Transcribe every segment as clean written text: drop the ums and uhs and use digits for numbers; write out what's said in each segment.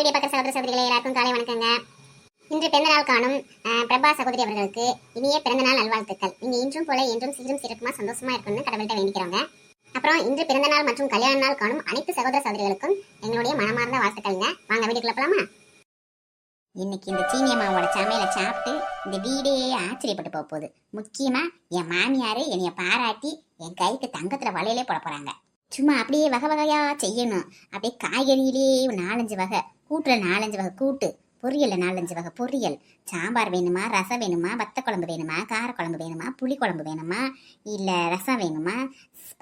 Video பக்க சகோதர சகோதரிகளே எல்லாருக்கும் காலை வணக்கங்க. இன்று பிறந்தநாள் காணும் பிரபா சகோதரி அவர்களுக்கு இனிய பிறந்தநாள் நல்வாழ்த்துக்கள். நீங்க இன்றும் போல என்றும் சீரும் சிறப்புமா சந்தோஷமா இருக்கணும்னு கடவுள்கிட்ட வேண்டிக்கிறோங்க. அப்புறம் இன்று பிறந்தநாள் மற்றும் கல்யாண நாள் காணும் அனைத்து சகோதர சகோதரிகளுக்கும் எங்களுடைய மனமார்ந்த வாழ்த்துக்கள்ங்க. வாங்க வீட்டுக்குள்ள போலாமா? இன்னைக்கு இந்த சீனி அம்மாவோட சமையலை சாப்பிட்டு இந்த வீடே ஆச்சரியப்பட்டு போக போகுது. முக்கியமா என் மாமியாரு என்னைய பாராட்டி என் கைக்கு தங்கத்துல வலையிலே போட போறாங்க. சும்மா அப்படியே வகை வகையா செய்யணும். அப்படியே காய்கறியிலேயே 4-5 வகை, கூட்டுல 4-5 வகை கூட்டு, பொரியல்ல 4-5 வகை பொரியல், சாம்பார் வேணுமா, ரசம் வேணுமா, வத்த குழம்பு வேணுமா, கார குழம்பு வேணுமா, புளி குழம்பு வேணுமா, இல்ல ரசம் வேணுமா,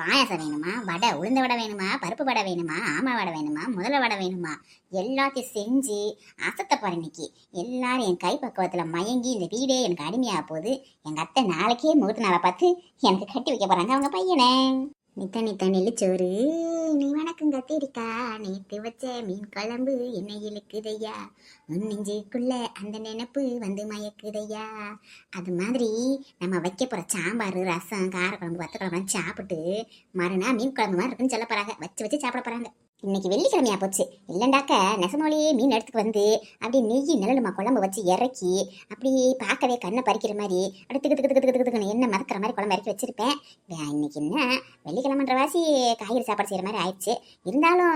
பாயாசம் வேணுமா, வடை உளுந்த வடை வேணுமா, பருப்பு வடை வேணுமா, ஆமா வடை வேணுமா, முதல வடை வேணுமா, எல்லாத்தையும் செஞ்சு அசத்த போற. இன்னைக்கு எல்லாரும் என் கை பக்குவத்துல மயங்கி இந்த வீடே எனக்கு அடிமையாக போகுது. எங்க அத்தை நாளைக்கே முகூர்த்த நாளை பார்த்து எனக்கு கட்டி வைக்க போறாங்க அவங்க பையனை. நித்த நெல்லிச்சோறு நீ வணக்கம் கத்திரிக்கா, நேற்று வச்ச மீன் குழம்பு என்ன இழுக்குதையா, நெஞ்சுக்குள்ள அந்த நினைப்பு வந்து மயக்குதையா. அது மாதிரி நம்ம வைக்க போற சாம்பார், ரசம், கார குழம்பு, வத்த குழம்பு சாப்பிட்டு மறுநாள் மீன் குழம்பு மாதிரி இருக்குன்னு சொல்ல போறாங்க. வச்சு சாப்பிட போறாங்க. இன்னைக்கு வெள்ளிக்கிழமையா போச்சு. இல்லைண்டாக்க நெசமோலியே மீன் எடுத்துக்கு வந்து அப்படியே நெய் நிழலுமா குழம்பு வச்சு இறக்கி அப்படியே பார்க்கவே கண்ணை பறிக்கிற மாதிரி அப்படியே திக்கு என்ன மறக்கிற மாதிரி குழம்பு இறக்கி வச்சிருப்பேன். இன்னைக்கு என்ன வெள்ளிக்கிழமைன்ற வாசி காய்கறி சாப்பாடு செய்யற மாதிரி ஆயிடுச்சு. இருந்தாலும்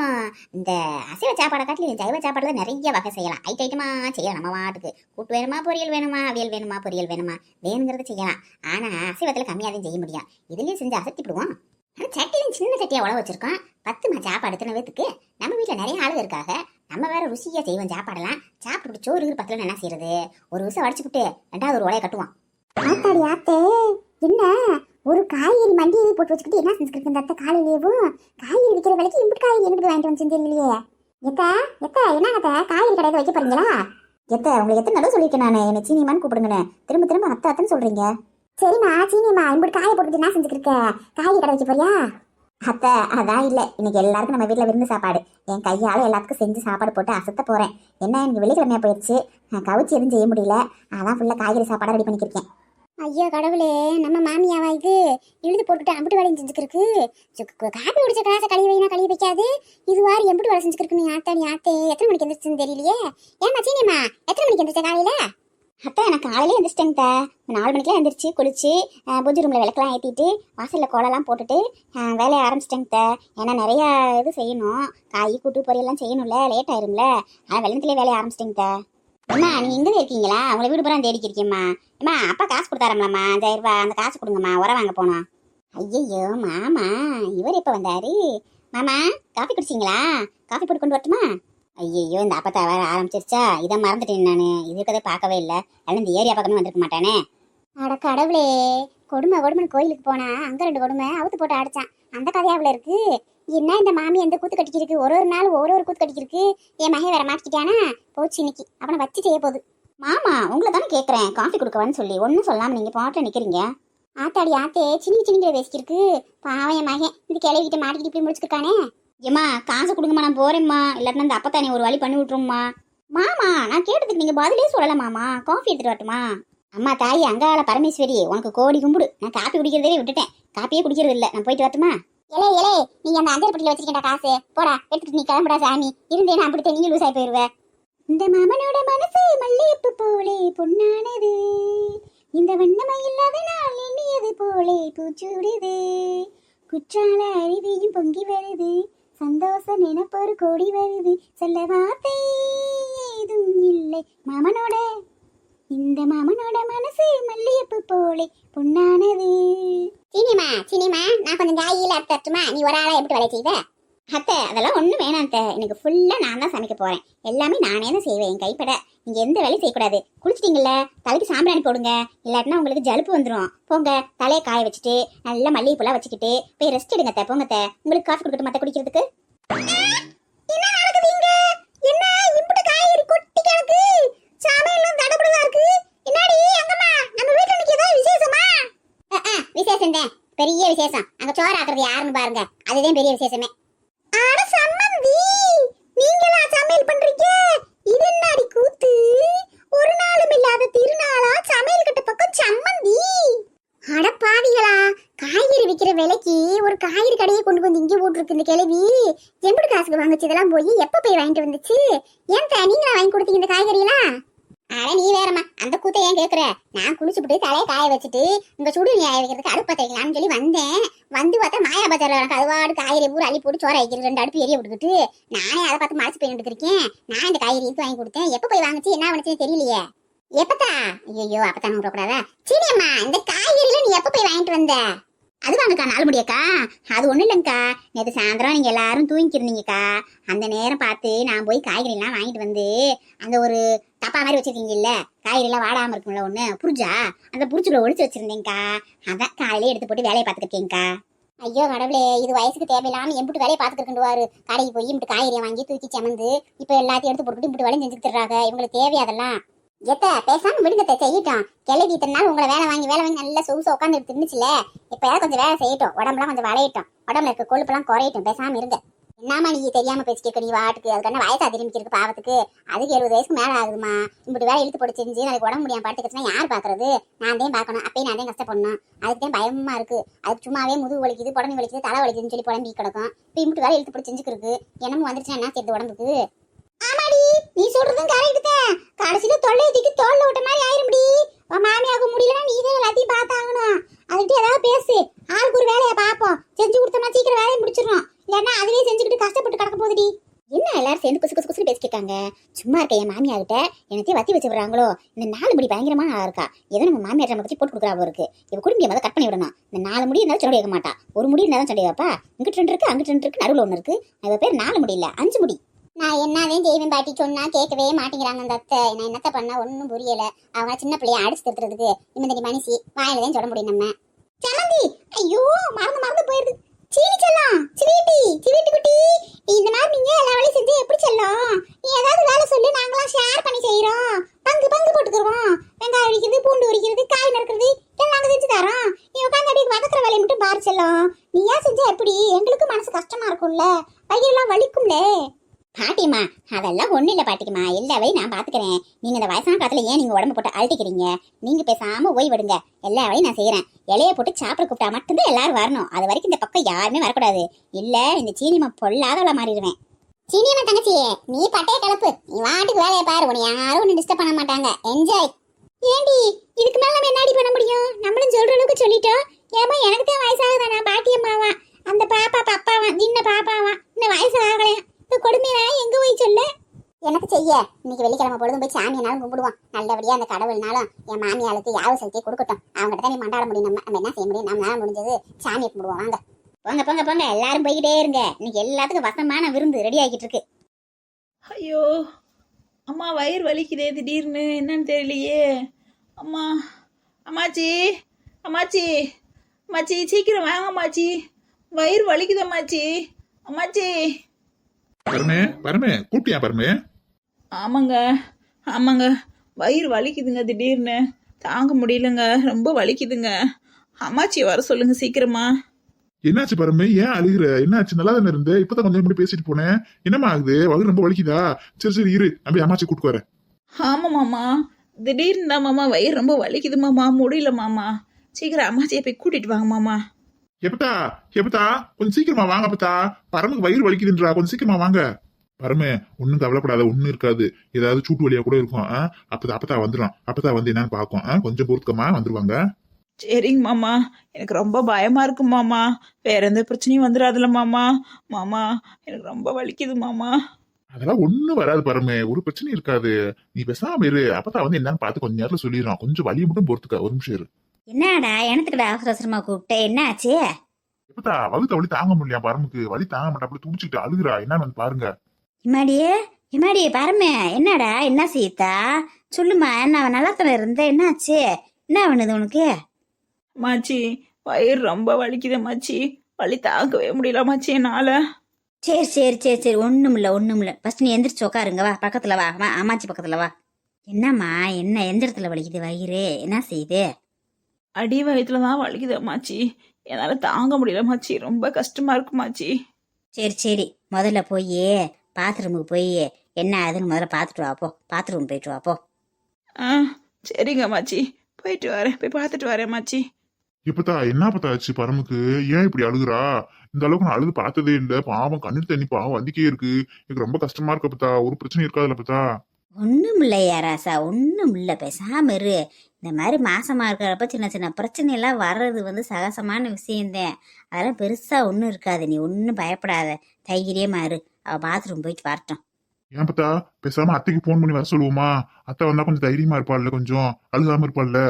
இந்த அசைவ சாப்பாடை காட்டிலும் ஜைவ சாப்பாடுல நிறைய வகை செய்யலாம். ஐட்டமா செய்யலாம். நம்ம வாட்டுக்கு கூட்டு வேணுமா, பொரியல் வேணுமா, அவியல் வேணுமா, பொரியல் வேணுமா, வேணுங்கிறத செய்யலாம். ஆனா அசைவத்துல கம்மியாதையும் செய்ய முடியும். இதுலயும் செஞ்சு அசத்திப்படுவோம். ஆனால் சட்டியும் சின்ன சட்டியாக உழவு வச்சிருக்கோம். 10 சாப்பாடு எத்தனை பேத்துக்கு? நம்ம வீட்டில் நிறைய ஆளுங்க இருக்காங்க. நம்ம வேற ருசியாக செய்வோம் சாப்பாடெல்லாம். சாப்பிட்டு சோறு பத்தில் என்ன செய்யறது? ஒரு விஷயம் அடிச்சுக்கிட்டு 2வது ஒரு உலையை கட்டுவோம். ஆத்தாடி ஆத்தே, என்ன ஒரு காய்கறி மண்டியை போட்டு வச்சுக்கிட்டு என்ன செஞ்சுக்கிட்டு இந்த அத்தை காலையிலேயும் காய்கறி விற்கிற விலைக்கு இம்புட்டு காய்கறி எங்கிட்டு வாங்கிட்டு வந்து செஞ்சு இல்லையே. எத்த என்னங்க காய்கறி கடையில் வைக்க போறீங்களா? உங்களுக்கு எத்தனை தடவை சொல்லியிருக்கேன் நான் என்னை சீனிமான்னு கூப்பிடுங்கன்னு. திரும்ப அத்தைன்னு சொல்றீங்க. சரிம்மா சீனியம்மா, இப்படி காயை போட்டு என்ன செஞ்சுக்கிருக்க? காய்கறி கடை வச்சு போறியா? அத்தை அதான் இல்லை, இன்னைக்கு எல்லாருக்கும் நம்ம வீட்டில் விருந்து சாப்பாடு. என் கையால் எல்லாத்துக்கும் செஞ்சு சாப்பாடு போட்டு அசத்த போகிறேன். என்ன எனக்கு வெள்ளிக்கிழமையா போயிடுச்சு, கவிச்சு எதுவும் செய்ய முடியல. அதான் ஃபுல்லாக காய்கறி சாப்பாடாக ரெடி பண்ணிக்கிருக்கேன். ஐயோ கடவுளே, நம்ம மாமியாவா இது இழுது போட்டுட்டு அம்பிட்டு வேலையும் செஞ்சுக்கிருக்கு. காப்பி குடிச்ச கிளாஸை கழுவி வைனா கழுவி வைக்காது. இது வாரி எம்பிட்டு வேலை செஞ்சுக்கிருக்கு. ஆத்தாடி ஆத்தே, எத்தனை மணிக்கு எந்திரிச்சுன்னு தெரியலையே. ஏமா சீனியம்மா, எத்தனை மணிக்கு எந்திரிச்ச காலையில? அத்தை நான் காலையிலே எழுந்திரிச்சிட்டேங்க. 4 மணிக்கெலாம் எழுந்திரிச்சு குளிச்சு பூஜை ரூமில் விளக்கெல்லாம் ஏற்றிட்டு வாசலில் கோலெல்லாம் போட்டுட்டு வேலையை ஆரம்பிச்சிட்டேங்க. ஏன்னா நிறையா இது செய்யணும். காய் கூட்டு பொரியெல்லாம் செய்யணும்ல, லேட் ஆயிரும்ல. ஆனால் வெள்ளத்துலேயே வேலையை ஆரம்பிச்சிட்டேங்க. அம்மா நீங்கள் இங்கே இருக்கீங்களா? உங்களை வீடு பூரா தேடிக்கிருக்கீம்மா. அம்மா அப்பா காசு கொடுத்தாராம்லாம்மா, 5000 ரூபா. அந்த காசு கொடுங்கம்மா, உரம் வாங்க போனோம். ஐயையோ மாமா, இவர் எப்போ வந்தாரு? மாமா காஃபி குடிச்சிங்களா? காஃபி போட்டு கொண்டு வரட்டுமா? ஐயோ இந்த அப்பத்தா வேற ஆரம்பிச்சிருச்சா? இதை மறந்துட்டேன் நான். இதுக்கதை பார்க்கவே இல்லை. அதனால இந்த ஏரியா பக்கமே வந்திருக்க மாட்டானே. அட கடவுளே, கொடுமை கோயிலுக்கு போனா அங்க 2 கொடுமை அவுத்து போட்டு அடிச்சான். அந்த கதையாவில் இருக்கு. என்ன இந்த மாமி எந்த கூத்து கட்டிக்கிருக்கு? ஒரு நாள் ஒரு கூத்து கட்டிக்கிருக்கு. என் மகன் வேற மாட்டிக்கிட்டானா போச்சு. இன்னைக்கு அவனை வச்சு செய்ய போகுது. மாமா உங்களை தானே கேட்குறேன் காஃபி கொடுக்கவான்னு சொல்லி. ஒன்றும் சொல்லாமல் நீங்கள் பாட்டில் நிற்கிறீங்க. ஆத்தாடி ஆத்தே, சின்ன பேசிக்கிருக்கு. பாவம் என் மகன் இந்த கிளவிக்கிட்ட மாட்டிக்கிட்டு இப்படி முடிச்சுருக்கானே. ஏம்மா காசு கொடுங்கம்மா, நான் போறேம்மா. இல்லாட்டினா இந்த அப்பத்தானே ஒரு வழி பண்ணி விட்டுரும்மா. மாமா நான் கேட்டதுக்கு நீங்க பதிலே சொல்லலாமாமா. காஃபி எடுத்துட்டு வரட்டுமா? அம்மா தாயி அங்கால பரமேஸ்வரி, உனக்கு கோடி கும்பிடு. நான் காப்பி குடிக்கிறதே விட்டுட்டேன். காப்பியே குடிக்கிறது இல்லை. நான் போயிட்டு வரட்டுமா? இலே நீங்க அந்த அஞ்சல் பட்டியில வச்சிருக்கேன் காசு போடா, எடுத்துட்டு நீ கிளம்புடா சாமி. இருந்தேன் அப்படித்தான் நீ லூஸ் ஆகி போயிருவ. இந்த மாமனோட மனசு மல்லிகைப்பூ போலே பொன்னானது, இந்த வண்ணமை இல்லாத நாள் எண்ணியது போலே பூச்சூடுது, குற்றால அருவியும் பொங்கி வருது, சந்தோஷ நினைப்பொரு கோடி வருது, சொல்ல வார்த்தை ஏதும் இல்லை மாமனோட, இந்த மாமனோட மனசு மல்லிகைப்பூ போலே பொன்னானது. சினிமா நான் கொஞ்சம் காயில அத்தட்டுமா? நீ ஒரு ஆளா எப்படி வேலை செய்வ? அத்தை அதெல்லாம் ஒன்றும் வேணாம் அத்தை. எனக்கு ஃபுல்லாக நான் தான் சமைக்க போகிறேன். எல்லாமே நானே தான் செய்வேன் என் கைப்பட. நீங்கள் எந்த வேலையும் செய்யக்கூடாது. குளிச்சிட்டிங்கள, தலைக்கு சாம்பிராணி போடுங்க. இல்லாட்டினா உங்களுக்கு ஜலுப்பு வந்துடும். போங்க தலையை காய வச்சுட்டு நல்லா மல்லிகைப்பூலாம் வச்சுக்கிட்டு போய் ரெஸ்ட் எடுங்க அத்தை. போங்க அத்தை. உங்களுக்கு காஃபி கொடுக்கட்டும் மற்ற குடிக்கிறதுக்கு? என்ன நடக்குதுங்க? என்ன இம்புட்டு காய்கறி கொட்டி கிடக்கு? சமையல்லாம் தடபடலா இருக்கு. என்னடி அங்கம்மா, நம்ம வீட்ல இன்னைக்கு ஏதாவது விசேஷமா? விசேஷம் தான், பெரிய விசேஷம். அங்க சோறு ஆக்குறது யாருன்னு பாருங்க, அதுதான் பெரிய விசேஷமே. ஆட சம்மந்தி, நீங்களா சமையல் பண்றீங்க? இது என்னடி கூத்து? ஒரு நாளும் இல்லாத திருநாளா சமையல் கட்ட பக்கம் சம்மந்தி? அட பாவிகளா, காய்கறி விக்கிற விலைக்கு ஒரு காய்கறி கடையை கொண்டு வந்து இங்கே போட்டுருக்கு இந்த கிழவி. எம்புடு காசுக்கு வாங்குச்சு இதெல்லாம் போய் எப்ப போய் வாங்கிட்டு வந்துச்சு? ஏன் நீங்களா வாங்கி கொடுத்தீங்க இந்த காய்கறிலாம்? அட நீ வேறம்மா, அந்த கூத்த ஏன் கேக்குற? நான் குளிச்சுட்டு தலையை காய வச்சுட்டு உங்க சுடு ஆய வைக்கிறதுக்கு அடுப்ப தைக்கலாம்னு சொல்லி வந்தேன். வந்து பார்த்தா மாயா பஜார்ல எனக்கு அதுவாடு காய்கறி பூரா அள்ளி போட்டு சோற வைக்கிறது 2 அடுப்பு எரிய விட்டுக்கிட்டு நானே அதை பார்த்து மறைச்சு போயிட்டு இருக்கேன். நான் இந்த காய்கறி எடுத்து வாங்கி கொடுத்தேன். எப்ப போய் வாங்குச்சு என்ன பண்ணுச்சுன்னு தெரியலையே. எப்பத்தா? ஐயோ அப்பதான் கூடாதா? சீனியம்மா, இந்த காய்கறில நீ எப்ப போய் வாங்கிட்டு வந்த? அது வாங்கக்கா, 4 முடியாக்கா. அது ஒண்ணும் இல்லைங்கக்கா, நேற்று சாயந்தரம் நீங்க எல்லாரும் தூங்கிக்கிறீங்கக்கா. அந்த நேரம் பார்த்து நான் போய் காய்கறி எல்லாம் வாங்கிட்டு வந்து அந்த ஒரு தப்பா மாதிரி வச்சிருக்கீங்கல்ல, காய்கறி எல்லாம் வாடாம இருக்கும்ல ஒண்ணு புரிஞ்சா, அந்த புரிச்சுக்குள்ள ஒழிச்சு வச்சிருந்தேங்கக்கா. அதான் காலையில எடுத்து போட்டு வேலையை பார்த்துருக்கேங்கக்கா. ஐயோ கடவுளே, இது வயசுக்கு தேவையில்லாம எம்பிட்டு வேலையை பார்த்துக்கிட்டுவாரு. கடைக்கு போய் இப்படி காய்கறியை வாங்கி தூக்கி சமந்து இப்ப எல்லாத்தையும் எடுத்து போட்டுக்கிட்டு இப்படி வேலையும் செஞ்சுட்டு தர்றாங்க. இவங்களுக்கு தேவையா அதெல்லாம்? எத்த பேசாம விடுங்கத்த, செய்யட்டும். கிளவி இத்தனை நாள் உங்களை வேலை வாங்கி நல்லா சொகுசா உட்காந்து தின்னுச்சுல, இப்ப கொஞ்சம் வேலை செய்யட்டும். உடம்புலாம் கொஞ்சம் வளையட்டும், உடம்புல இருக்க கொழுப்பெல்லாம் குறையட்டும். பேசாம இருங்க. என்னமா நீ தெரியாம பேச்சு கேட்க? நீ வாட்டுக்கு அதுக்கான வயசா திரும்பி இருக்கு பாவத்துக்கு. அதுக்கு 70 வயசுக்கு மேல ஆகுதுமா. இப்படி வேலை இழுத்து போட்டு செஞ்சு நாளைக்கு உடம்பு முடியாம படுத்துக்கிச்சுன்னா யார் பாக்குறது? நான் தான் பாக்கணும். அப்பயும் நான் தான் கஷ்டப்படணும். அதுக்கு தான் பயமா இருக்கு. அதுக்கு சும்மாவே முதுகு வலிக்குது, புடம்பு வலிக்குது, தலை வலிக்குதுன்னு சொல்லி புலம்பி கிடக்கும். இப்ப இப்படி வேலை இழுத்து போட்டு செஞ்சுருக்கு. என்னமோ வந்துருச்சுன்னா என்ன செய்யுது உடம்புக்கு? ஆமாடி, நீ சொல்றதும் கரெக்ட் தான். கடைசியில தொல்லை தூக்கி தோல்ல விட்ட மாதிரி ஆயிரும்டி. மாமியாக முடியலன்னா நீ தான் எல்லாத்தையும் பார்த்தாகணும். அதுக்கிட்ட ஏதாவது பேசு. ஆளுக்கு ஒரு வேலையை பார்ப்போம். செஞ்சு கொடுத்தோம்னா சீக்கிரம் வேலையை முடிச்சிடணும். இல்லைன்னா அதுவே செஞ்சுக்கிட்டு கஷ்டப்பட்டு கிடக்க போகுதுடி. என்ன எல்லாரும் சேர்ந்து குசு குசு குசு பேசிக்கிட்டாங்க? சும்மா இருக்க என் மாமியாகிட்ட எனத்தையும் வத்தி வச்சு விடுறாங்களோ? இந்த 4 முடி பயங்கரமா இருக்கா. ஏதோ நம்ம மாமியார் நம்ம பத்தி போட்டு கொடுக்குறா இருக்கு. இவ குடும்பிய முதல்ல கட் பண்ணி விடணும். இந்த 4 முடி இருந்தாலும் சண்டை வைக்க மாட்டா. ஒரு முடி இருந்தாலும் சண்டை வைப்பா. இங்கிட்டு 2 இருக்கு, அங்கிட்டு 2 இருக்கு, நடுவில் 1 இருக்கு. அவ பேர் 4 முடி இல்ல 5 முடி. நான் என்னதான் செய்வேன் பாட்டி, சொன்னா கேட்கவே மாட்டேங்கிறாங்க அந்த அத்தை. நான் என்னத்த பண்ண ஒன்னும் புரியல. அவங்க சின்ன பிள்ளைய அடிச்சு திருத்துறதுக்கு இந்த மனுஷி வாயிலதான் சொல்ல முடியும் நம்ம. சமந்தி, ஐயோ மறந்து போயிருது. சீனி செல்லம், சிவீட்டி குட்டி, இந்த மாதிரி நீங்க எல்லா வேலையும் செஞ்சு எப்படி செல்லம்? நீ ஏதாவது வேலை சொல்லி நாங்களாம் ஷேர் பண்ணி செய்யறோம். பங்கு போட்டுக்கிறோம். வெங்காயம் உரிக்கிறது, பூண்டு உரிக்கிறது, காய் நறுக்கிறது எல்லாம் நாங்க செஞ்சு தரோம். நீ உட்காந்து அப்படியே வதக்குற வேலையை மட்டும் பாரு செல்லம். நீ ஏன் செஞ்சா எப்படி? எங்களுக்கு மனசு கஷ்டமா இருக்கும்ல, வயிறெல்லாம் வலிக்கும்ல. பாட்டிமா, அதெல்லாம் ஒண்ணு இல்ல பாட்டிக்குமா, எல்லா வேலையும் நான் பாத்துக்கிறேன். நீங்க இந்த வயசான காலத்துல ஏன் நீங்க உடம்பு போட்டு அழட்டிக்கிறீங்க? நீங்க பேசாம ஓய்விடுங்க. எல்லா வேலையும் நான் செய்யறேன். இலைய போட்டு சாப்பிட கூப்பிட்டா மட்டும்தான் எல்லாரும் வரணும். அது வரைக்கும் இந்த பக்கம் யாருமே வரக்கூடாது. இல்ல இந்த சீனியம்மா பொல்லாதவள மாறிடுவேன். சீனியம்மா தங்கச்சியே, நீ பட்டைய கலப்பு. நீ வாட்டுக்கு வேலையை பாரு. உன்னை யாரும் ஒண்ணு டிஸ்டர்ப் பண்ண மாட்டாங்க. என்ஜாய். ஏண்டி இதுக்கு மேல நம்ம என்னடி பண்ண முடியும்? நம்மளும் சொல்ற அளவுக்கு சொல்லிட்டோம். ஏமா எனக்கு தான் வயசாகுதா? நான் பாட்டியம்மாவா? அந்த பாப்பா பப்பாவா? சின்ன பாப்பாவா? இன்னும் வயசு ஆகலையா? கொடுமையா எங்க போய் சொல்ல? எனக்கு செய்ய இன்னைக்கு வெள்ளிக்கிழமை பொழுதும் போய் சாமியனாலும் கும்பிடுவோம். நல்லபடியா அந்த கடவுள்னாலும் என் மாமியாளுக்கு யாவு சக்தியை கொடுக்கட்டும். அவங்ககிட்ட தான் நீ மண்டாட முடியும். நம்ம என்ன செய்ய முடியும்? நம்மளால முடிஞ்சது சாமியை கும்பிடுவோம். வாங்க போங்க போங்க போங்க, எல்லாரும் போய்கிட்டே இருங்க. இன்னைக்கு எல்லாத்துக்கும் வசமான விருந்து ரெடி ஆகிட்டு இருக்கு. ஐயோ அம்மா, வயிறு வலிக்குதே திடீர்னு, என்னன்னு தெரியலையே. அம்மா, அம்மாச்சி, அம்மாச்சி, அம்மாச்சி சீக்கிரம் வாங்க அம்மாச்சி, வயிறு வலிக்குது அம்மாச்சி. அம்மாச்சி. பரமே கூப்பிட்டியா பரமே? ஆமாங்க, வயிறு வலிக்குதுங்க திடீர்னு, தாங்க முடியலங்க, ரொம்ப வலிக்குதுங்க. அம்மாச்சி வர சொல்லுங்க சீக்கிரமா. என்னாச்சு பரமே? ஏன் அழுகுற? என்னாச்சு? நல்லா தானே இருந்த? இப்பதான் கொஞ்சம் முன்னாடி பேசிட்டு போனேன். என்னமா ஆகுது? வயிறு ரொம்ப வலிக்குதா? சரி இரு, அப்படி அம்மாச்சி கூட்டு வரேன். ஆமா மாமா, திடீர்னு தான் மாமா வயிறு ரொம்ப வலிக்குது மாமா, முடியல மாமா. சீக்கிரம் அம்மாச்சியை போய் கூட்டிட்டு வாங்க மாமா. எப்பத்தா கொஞ்சம் சீக்கிரமா வாங்க. அப்பத்தா பரமுக்கு வயிறு வலிக்குதுன்றா, கொஞ்சம் சீக்கிரமா வாங்க. பரமே ஒன்னும் கவலைப்படாத, ஒன்னும் இருக்காது. ஏதாவது சூட்டு வழியா கூட இருக்கும். அப்பத்தா வந்துடும். அப்பத்தா வந்து என்னன்னு பாக்கும். கொஞ்சம் பொறுத்துக்கமா வந்துருவாங்க. சரிங்க மாமா, எனக்கு ரொம்ப பயமா இருக்கு மாமா. வேற எந்த பிரச்சனையும் வந்துடாதுல மாமா. மாமா எனக்கு ரொம்ப வலிக்குது மாமா. அதெல்லாம் ஒண்ணும் வராது பரமே, ஒரு பிரச்சனையும் இருக்காது. நீ பேசாம இரு. அப்பத்தா வந்து என்னன்னு பார்த்து கொஞ்ச நேரத்துல சொல்லிடுறோம். கொஞ்சம் வலியை மட்டும் பொறுத்துக்க, ஒரு நிமிஷம் இரு. என்னடா எனத்துக்கடா அவசர அவசரமா கூப்பிட்ட? என்ன ஆச்சு? எப்பத்தா வகுத்த வலி தாங்க முடியல பரமுக்கு. வலி தாங்க மாட்டா, அப்படி துடிச்சுக்கிட்டு அழுகுறா. என்னன்னு வந்து பாருங்க. இம்மாடியே பரமே, என்னடா என்ன செய்யத்தா? சொல்லுமா, என்ன நல்லாத்தன இருந்த? என்ன ஆச்சு? என்ன பண்ணுது உனக்கு? மாச்சி வயிறு ரொம்ப வலிக்குது மாச்சி, வலி தாங்கவே முடியல மாச்சி என்னால. சரி ஒண்ணுமில்ல. ஃபர்ஸ்ட் நீ எந்திரிச்சு உட்காருங்க. வா பக்கத்துல வா, அம்மாச்சி பக்கத்துல வா. என்னம்மா, என்ன எந்த இடத்துல வலிக்குது வயிறு? என்ன செய்யுது? அடி வயிற்றுல தான் வலிக்குது அம்மாச்சி, என்னால் தாங்க முடியல மாச்சி, ரொம்ப கஷ்டமா இருக்கு மாச்சி. சரி முதல்ல போய் பாத்ரூமுக்கு போய் என்ன ஆகுதுன்னு முதல்ல பார்த்துட்டு வாப்போ. பாத்ரூம் போயிட்டு வாப்போ. சரிங்க மாச்சி, போயிட்டு வரேன், போய் பார்த்துட்டு வரேன் மாச்சி. எப்பத்தா என்ன பத்தா ஆச்சு பரமுக்கு? ஏன் இப்படி அழுகுறா? இந்த அளவுக்கு நான் அழுது பார்த்ததே இல்ல. பாவம் கண்ணில் தண்ணி பாவம் வந்துக்கே இருக்கு. எனக்கு ரொம்ப கஷ்டமா இருக்கு பத்தா. ஒரு பிரச்சனை இருக்காதுல்ல பத்தா? ஒன்றும் இல்லையா ராசா, ஒன்றும் இல்லை, பேசாம இரு. இந்த மாதிரி மாசமா இருக்கிறப்ப சின்ன சின்ன பிரச்சனை எல்லாம் வர்றது வந்து சகஜமான விஷயம்தான். அதெல்லாம் பெருசா ஒன்றும் இருக்காது, நீ ஒன்றும் பயப்படாத, தைரியமா இரு. அவ பாத்ரூம் போயிட்டு வரட்டும். ஏன் பத்தா பேசாம அத்தைக்கு போன் பண்ணி வர சொல்லுவோமா? அத்தை வந்தா கொஞ்சம் தைரியமா இருப்பாள்ல, கொஞ்சம் அழுகாம இருப்பாள்ல.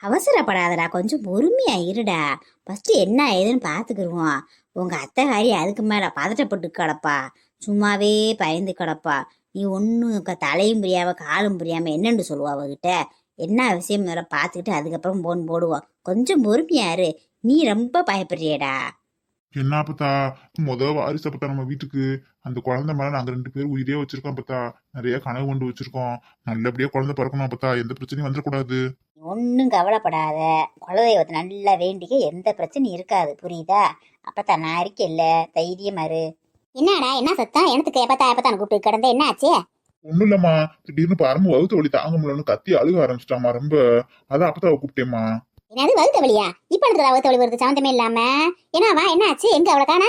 அவசரப்படாதடா, கொஞ்சம் பொறுமையா இருடா. ஃபர்ஸ்ட் என்ன ஏதுன்னு பாத்துக்கிடுவோம். உங்க அத்தைகாரி அதுக்கு மேல பதட்டப்பட்டு கிடப்பா, சும்மாவே பயந்து கிடப்பா. நீ ஒன்றும் தலையும் புரியாம காலும் புரியாம என்னன்னு சொல்லுவா அவகிட்ட. என்ன விஷயம் முதல்ல பார்த்துக்கிட்டு அதுக்கப்புறம் போன் போடுவோம். கொஞ்சம் பொறுமையா இரு. நீ ரொம்ப பயப்படுறியடா. என்ன பத்தா வாரிசு பத்தா நம்ம வீட்டுக்கு அந்த குழந்தை மேல நாங்க 2 பேரும் உயிரே வச்சிருக்கோம் பத்தா. நிறைய கனவு கொண்டு வச்சிருக்கோம். நல்லபடியா குழந்தை பிறக்கணும் பத்தா. எந்த பிரச்சனையும் வந்துடக்கூடாது. ஒன்றும் கவலைப்படாத. குலதெய்வத்தை நல்லா வேண்டிக்க, எந்த பிரச்சனையும் இருக்காது, புரியுதா? அப்பத்தான் நான் இருக்கேல்ல, தைரியமா இரு. என்னடா என்ன சத்தம்? எனக்கு எப்பத்தா எப்பத்தான் கூப்பிட்டு கிடந்த என்ன ஆச்சு? ஒண்ணும் இல்லம்மா, திடீர்னு பரம வகுத்து வலி தாங்க முடியலன்னு கத்தி அழுக ஆரம்பிச்சிட்டாமா ரொம்ப. அதான் அப்பதாவை கூப்பிட்டேம்மா. என்னது வகுத்த வழியா? இப்ப எனக்கு வகுத்த வழி வருது சம்மந்தமே இல்லாம. என்னவா என்ன ஆச்சு? எங்க அவளை காண?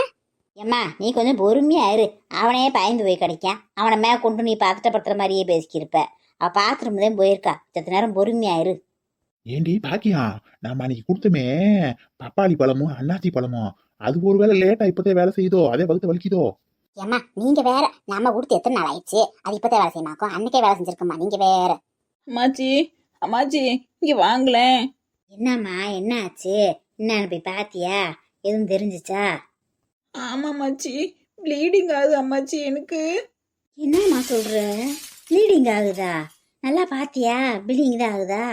ஏம்மா நீ கொஞ்சம் பொறுமையா இரு. அவனையே பயந்து போய் கிடைக்கான். அவனை மேல கொண்டு நீ பதட்டப்படுத்துற மாதிரியே பேசிக்கிருப்ப. அவ பாத்ரூம் தான் போயிருக்கா. சத்த நேரம் பொறுமையா இரு. ஏண்டி பாக்கியா, நாம அன்னைக்கு கொடுத்தமே பப்பாளி பழமும் அன்னாசி பழமும், அது ஒருவேளை லேட்டா இப்பதே வேலை செய்யுதோ? அதே வகுத்து வலிக்குதோ? ஏம்மா நீங்க வேற, நம்ம கொடுத்து எத்தனை நாள் ஆயிடுச்சு? அது இப்பதான் வேலை செய்யமாக்கும், அன்னைக்கே வேலை செஞ்சிருக்கோம்மா. நீங்க வேற. அம்மாச்சி அம்மாச்சி இங்க வாங்களேன். என்னம்மா என்ன ஆச்சு? என்னன்னு போய் பாத்தியா? எதுவும் தெரிஞ்சிச்சா? ஆமாம்மாச்சி, ப்ளீடிங் ஆகுது அம்மாச்சி எனக்கு. என்னம்மா சொல்ற? ப்ளீடிங் ஆகுதா? நல்லா பாத்தியா? ப்ளீடிங் தான் ஆகுதா?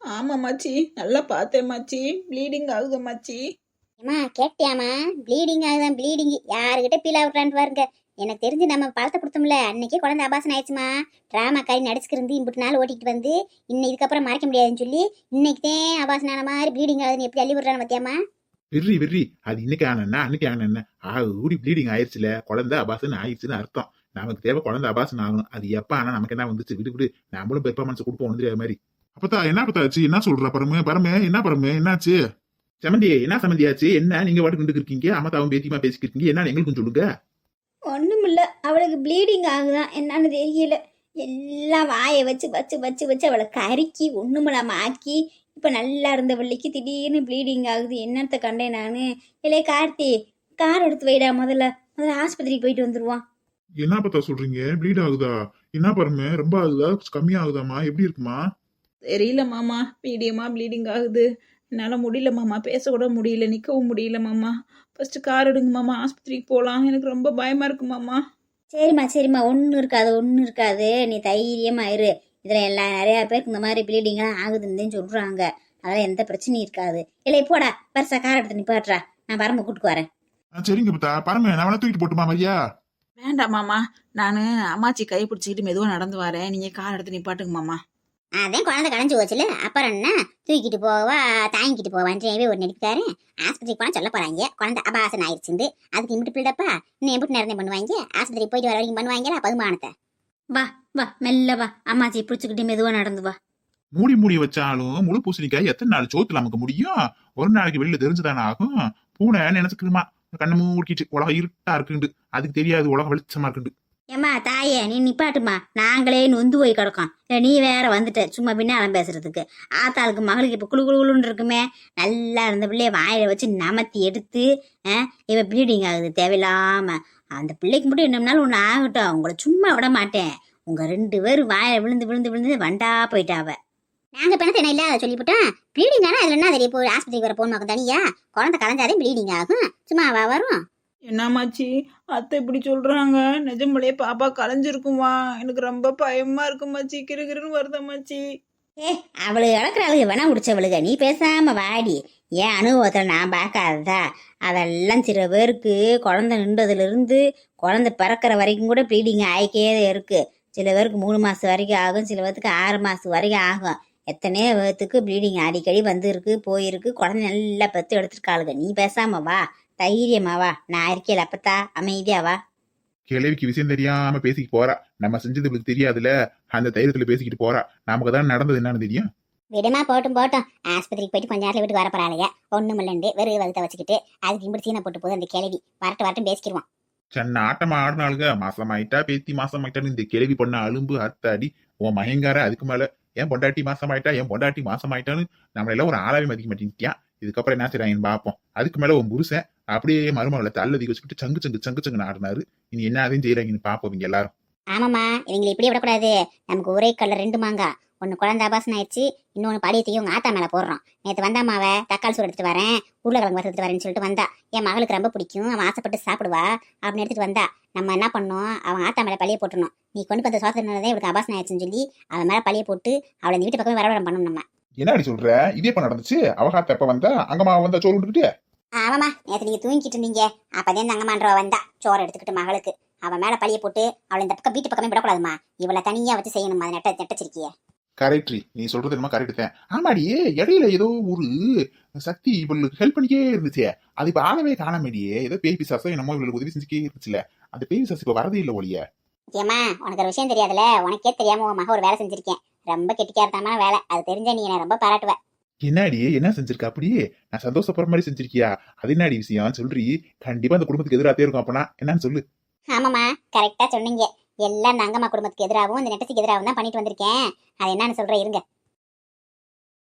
ஆமாம்மாச்சி, நல்லா பார்த்தேம்மாச்சி, ப்ளீடிங் ஆகுது அம்மாச்சி. ஏம்மா கேட்டியாமா? ப்ளீடிங் ஆகுதான் ப்ளீடிங். யாருகிட்ட பீல் அவுட்றான்னு பாருங்க. எனக்கு தெரிஞ்சு நம்ம பழத்தை கொடுத்தோம்ல, அன்னைக்கே குழந்தை அபாசனம் ஆயிடுச்சுமா. டிராமா காரி நடிச்சுக்கிருந்து இம்புட்டு நாள் ஓட்டிட்டு வந்து இன்னும் இதுக்கப்புறம் மறைக்க முடியாதுன்னு சொல்லி இன்னைக்கு தான் அபாசனான மாதிரி ப்ளீடிங் ஆகுதுன்னு எப்படி அள்ளி விடுறான்னு பத்தியாமா? வெறி வெறி, அது இன்னைக்கு ஆனா அன்னைக்கு ஆனா ஊடி ப்ளீடிங் ஆயிடுச்சுல, குழந்தை அபாசன் ஆயிடுச்சுன்னு அர்த்தம். நமக்கு தேவை குழந்தை அபாசன் ஆகணும். அது எப்ப ஆனா நமக்கு என்ன வந்துச்சு, விடு விடு, நம்மளும் பெர்ஃபார்மன்ஸ் கொடுப்போம் தெரியாத மாதிரி. அப்பத்தா என்ன பத்தா ஆச்சு? என்ன சொல்ற பரமு? பரமு என்ன பரமு என்னாச்சு? சமந்தி என்ன சமந்தி ஆச்சு? என்ன நீங்க வாட்டுக்கு இருக்கீங்க, அம்மாத்தாவும் பேத்தியமா பேசிக்கிட்டு இருக்கீங்க, என்ன எங்களுக்கும் சொல்லுங்க. ஒண்ணுமில்ல, அவளுக்கு ப்ளீடிங் ஆகுதான், என்னன்னு தெரியல. எல்லாம் வாயை வச்சு வச்சு வச்சு வச்சு அவளை கருக்கி ஒண்ணுமில்லாம ஆக்கி இப்ப நல்லா இருந்த வள்ளிக்கு திடீர்னு ப்ளீடிங் ஆகுது. என்னத்த கண்டேன் நானு. இல்லையே கார்த்தி, கார் எடுத்து வைடா, முதல்ல முதல்ல ஆஸ்பத்திரிக்கு போயிட்டு வந்துருவான். என்ன பத்தா சொல்றீங்க? ப்ளீட் ஆகுதா? என்ன பரமு, ரொம்ப ஆகுதா கம்மியா ஆகுதாமா? எப்படி இருக்குமா? தெரியல மாமா, மீடியமா ப்ளீடிங் ஆகுது. என்னால் முடியல மாமா, பேசக்கூட முடியல, நிற்கவும் முடியல மாமா. ஃபர்ஸ்ட் கார் எடுங்க மாமா, ஆஸ்பத்திரிக்கு போகலாம். எனக்கு ரொம்ப பயமா இருக்கு மாமா. சரிம்மா சரிம்மா, ஒன்றும் இருக்காது ஒன்றும் இருக்காது, நீ தைரியமா இரு. இதில் நிறையா பேருக்கு இந்த மாதிரி ப்ளீடிங்லாம் ஆகுதுன்னு சொல்கிறாங்க. அதெல்லாம் எந்த பிரச்சனையும் இருக்காது. இல்லை போடா, பரிசா கார் எடுத்து நிப்பாட்றா, நான் பரம்ப கூட்டுக்கு வரேன். சரிங்க பத்தா. பரமு நான் வேணா தூக்கிட்டு போட்டுமா மரியா? வேண்டாம் மாமா, நான் அம்மாச்சி கை பிடிச்சிக்கிட்டு மெதுவாக நடந்து வரேன். நீங்கள் கார் எடுத்து நிப்பாட்டுங்க மாமா. அதான் குழந்தை களைஞ்சு போச்சுல, அப்புறம் என்ன தூக்கிட்டு போவா தாங்கிட்டு போவான்றே ஒரு நடிப்புக்காரு. ஆஸ்பத்திரிக்கு போனா சொல்ல போறாங்க குழந்தை அபாசன் ஆயிடுச்சு. அதுக்கு இம்பிட்டு பில்டப்பா இன்னும் எப்படி நிறைய பண்ணுவாங்க? ஆஸ்பத்திரிக்கு போயிட்டு வர வரைக்கும் பண்ணுவாங்களா பகுமானத்தை? வா வா மெல்ல வா, அம்மாச்சி பிடிச்சிக்கிட்டு மெதுவாக நடந்து வா. மூடி வச்சாலும் முழு பூசணிக்காய் எத்தனை நாள் சோத்துல நமக்கு முடியும்? ஒரு நாளைக்கு வெளியில தெரிஞ்சுதானே ஆகும். பூனை நினைச்சுக்குமா கண்ணு மூடிக்கிட்டு உலகம் இருட்டா இருக்குண்டு, அதுக்கு தெரியாது உலகம் வெளிச்சமா இருக்குண்டு. ஏம்மா தாயே, நீ நிப்பாட்டுமா, நாங்களே நொந்து போய் கிடக்கோம். நீ வேற வந்துட்ட சும்மா பின்னாலம் பேசுறதுக்கு. ஆத்தாளுக்கு மகளுக்கு இப்போ குழு குழுன்னு இருக்குமே. நல்லா இருந்த பிள்ளைய வாயில வச்சு நமத்தி எடுத்து இவ ப்ளீடிங் ஆகுது தேவையில்லாம. அந்த பிள்ளைக்கு மட்டும் என்னம்னாலும் ஒன்று ஆகட்டும், உங்களை சும்மா விட மாட்டேன். உங்க 2 பேரும் வாயில விழுந்து விழுந்து விழுந்து வண்டா போயிட்டாவ. நாங்க பிணத்தை என்ன இல்லாத சொல்லிவிட்டோம். ப்ளீடிங் ஆனா அதுல என்ன தெரியும்? போய் ஆஸ்பத்திரிக்கு வர போன் நோக்கம் தனியா? குழந்தை களைஞ்சாதே ப்ளீடிங் ஆகும், சும்மாவா வரும்? என்னம்மாச்சி அத்தை இப்படி சொல்கிறாங்க? நிஜம்பளையே பாப்பா கலைஞ்சிருக்குமா? எனக்கு ரொம்ப பயமாக இருக்குமாச்சி, கிறுகிறுன்னு வருதம்மாச்சி. அவளுக்கு இழக்கிறாளுக்கு வேணா முடிச்சவளுக, நீ பேசாம வாடி. ஏன் அனுபவத்தில் நான் பார்க்காததா? அதெல்லாம் சில பேருக்கு குழந்தை நின்றதுலேருந்து குழந்தை பிறக்கிற வரைக்கும் கூட ப்ளீடிங் ஆகிக்கே இருக்கு. சில பேருக்கு 3 மாதம் வரைக்கும் ஆகும், சில பேருக்கு 6 மாதம் வரைக்கும் ஆகும். எத்தனையோ பேர்த்துக்கு ப்ளீடிங் அடிக்கடி வந்துருக்கு போயிருக்கு. குழந்தை நல்லா பெற்று எடுத்துருக்காளுங்க. நீ பேசாம வா, தைரியமா வா, நான் இருக்கேன். அப்பத்தா அமைதியா வா. கிழவிக்கு விஷயம் தெரியாம பேசிக்கிட்டு போறா. நம்ம செஞ்சது இவளுக்கு தெரியாதுல, அந்த தைரியத்துல பேசிக்கிட்டு போறா. நமக்கு தான் நடந்தது என்னன்னு தெரியும். விடுமா, போட்டும் போட்டோம். ஆஸ்பத்திரிக்கு போயிட்டு கொஞ்ச நேரத்துல வீட்டுக்கு வர போறாளையா, ஒண்ணும் இல்லண்டு வெறும் வகுத்த வச்சுக்கிட்டு அதுக்கு இப்படி சீனை போட்டு போகுது அந்த கிளவி. வரட்டும் பேசிக்கிடுவோம். சென்ன ஆட்டமா ஆடினாளுங்க. மாசமாயிட்டா பேத்தி மாசமாயிட்டான்னு இந்த கேள்வி பண்ண அலும்பு அத்தாடி உன் மகங்கார. அதுக்கு மேல என் பொண்டாட்டி மாசமாயிட்டா, என் பொண்டாட்டி மாசமாயிட்டான்னு நம்மள எல்லாம் ஒரு ஆளாவே மதிக்க மாட்டேங்கிட்டியா. இதுக்கப்புறம் என்ன செய்றாங்கன்னு பாப்போம். அதுக்கு மேல உன் புருஷன் அப்படியே மருமகளை தள்ளதி வச்சுக்கிட்டு சங்கு ஆடினாரு. இனி என்ன அதையும் செய்யறாங்கன்னு பாப்போம் இங்க எல்லாரும். ஆமாம்மா, இவங்களை இப்படி விடக்கூடாது. நமக்கு ஒரே கல்ல 2 மாங்காய். ஒன்னு குழந்தை ஆபாசம் ஆயிடுச்சு, இன்னொன்னு பாடியத்தையும் உங்க ஆத்தா மேல போடுறோம். நேற்று வந்தாமாவ தக்காளி சோறு எடுத்துட்டு வரேன், உருளைக்கிழங்கு வறுத்துட்டு வரேன்னு சொல்லிட்டு வந்தா. என் மகளுக்கு ரொம்ப பிடிக்கும், அவன் ஆசைப்பட்டு சாப்பிடுவா அப்படின்னு எடுத்துட்டு வந்தா. நம்ம என்ன பண்ணோம், அவன் ஆத்தா மேல பழிய போட்டுருணும். நீ கொண்டு வந்த சோதனை இவளுக்கு ஆபாசம் ஆயிடுச்சுன்னு சொல்லி அவன் மேல பழிய போட்டு அவளை இந்த வீட்டு பக்கமே வரவரம் பண்ணணும் நம்ம. என்னடி சொல்ற? இதே இப்ப நடந்துச்சு. அவகாத்த எப்ப வந்தா அங்கம்மா வந்தா சோறு விட்டுட்டு. ஆமாம்மா, நேற்று நீங்க தூங்கிட்டு இருந்தீங்க, அப்பதே தங்கமான்றவ வந்தா சோறு எடுத்துக்கிட்டு மகளுக்கு. அவன் மேல பழிய போட்டு அவளை இந்த பக்கம் வீட்டு பக்கமே விடக்கூடாதுமா, இவளை தனியா வச்சு செய்யணுமா. அதை நெட்டச்சிருக்கிய. கரெக்ட்ரி, நீ சொல்றது என்னமா கரெக்ட் தான். ஆமாடி, இடையில ஏதோ ஒரு சக்தி இவளுக்கு ஹெல்ப் பண்ணிக்கே இருந்துச்சே, அது இப்ப ஆளவே காணாமடியே. ஏதோ பேய் பிசாசம் என்னமோ இவளுக்கு உதவி செஞ்சுக்கே இருந்துச்சுல, அந்த பேய் பிசாசு இப்ப வரதே இல்ல ஒழிய. ஏமா, உனக்கு ஒரு விஷயம் தெரியாதுல, உனக்கே தெரியாம உன் மக ஒரு வேலை செஞ்சிருக்கேன். ரொம்ப கெட்டிக்காரத்தமான வேலை, அது தெரிஞ்ச நீ என்ன ரொம்ப பாராட்டுவ. என்னடி என்ன செஞ்சிருக்க? அப்படியே நான் சந்தோஷப்படுற மாதிரி செஞ்சிருக்கியா? அது என்னடி விஷயம் சொல்றி? கண்டிப்பா அந்த குடும்பத்துக்கு எதிராத்தே இருக்கும். அப்பனா என்னன்னு சொல்லு. ஆமாம்மா, கரெக்டா சொன்னீங்க. எல்லாம் இந்த அங்கம்மா குடும்பத்துக்கு எதிராகவும் இந்த நெட்டத்துக்கு எதிராகவும் தான் பண்ணிட்டு வந்திருக்கேன். அது என்னன்னு சொல்றேன் இருங்க.